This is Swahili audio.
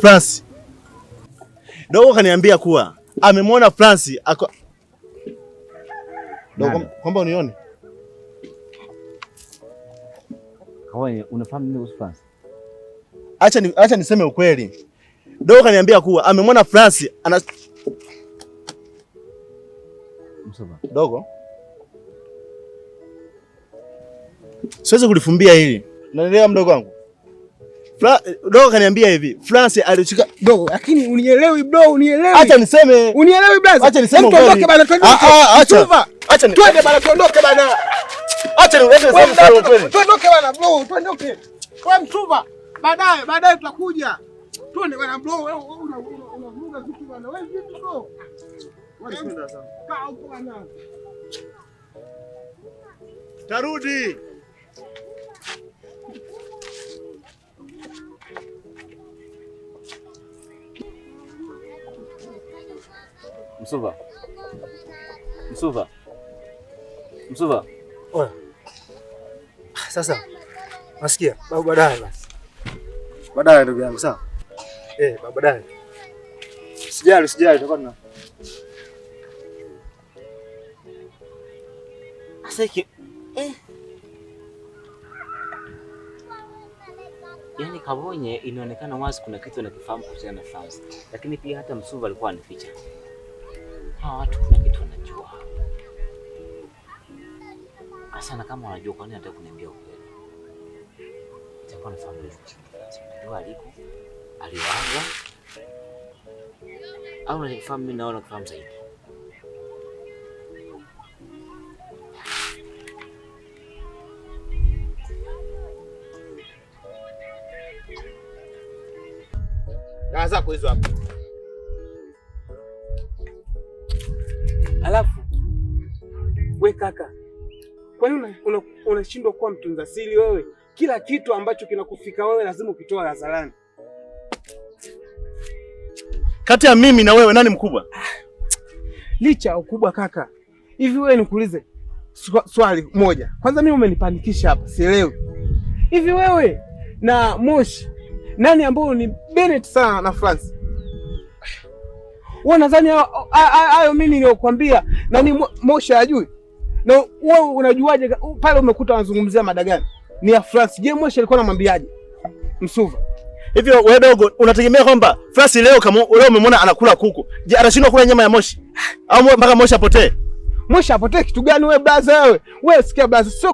France. Dogo kaniambia kuwa amemwona France Dogo, kwamba unione. Kawaye, unafahamu nini kuhusu France? Acha niseme ukweli. Dogo kaniambia kuwa amemwona France Msoba. Dogo, siwezi kulifumbia hili. Unaelewa mdogo wangu? Dogo kaniambia hivi, France alichika dogo, lakini unielewi bro, unielewi. Acha niseme. Unielewi brother. Acha niseme ukweli. Tuondoke bana, twende bana, tuondoke bana. Acha niweke sawa kweli. Tuondoke bana bro, tuondoke. Kwa Msuva. Baadaye tutakuja. Twende bana bro, wewe unavuga vitu bana. Wewe vipi bro? Wewe sana. Kaa huko bana. Tarudi. Msuva. Oya. Sasa. Nasikia. Baadaye basi. Baadaye ndugu yangu, sawa? Baadaye. Sijali tutakuwa na. Asiki. Yaani Kabonye inaonekana wazi kuna kitu anakifahamu kuhusiana na France. Lakini pia hata Msuva alikuwa anaficha. Hawa watu kuna kitu wanajua. Asana kama wanajua kwa nini nataka kuniambia ukweli. Sitakuwa nafahamu hizo. Unajua aliko, aliwaga. Au unanifahamu mimi naona kufahamu zaidi. Dawa zako hizo hapo. Alafu we kaka, kwa nini unashindwa kuwa mtunza siri wewe? Kila kitu ambacho kinakufika wewe lazima ukitoa hadharani. Kati ya mimi na wewe nani mkubwa? Licha ya ukubwa kaka. Hivi wewe nikuulize swali moja. Kwanza mimi umenipanikisha hapa, sielewi. Hivi wewe na Moshi nani ambao ni Bennett sana na France? Wewe nadhani hayo mimi niliyokuambia nani Moshi hajui? Na wewe unajuaje pale umekuta wanazungumzia mada gani? Ni ya France. Je, Moshi alikuwa anamwambiaje Msuva? Hivyo wewe dogo unategemea kwamba France leo kama leo umemwona anakula kuku, je anashindwa kula nyama ya Moshi? Au mpaka Moshi apotee? Moshi apotee kitu gani wewe brother wewe? Wewe sikia brother, sio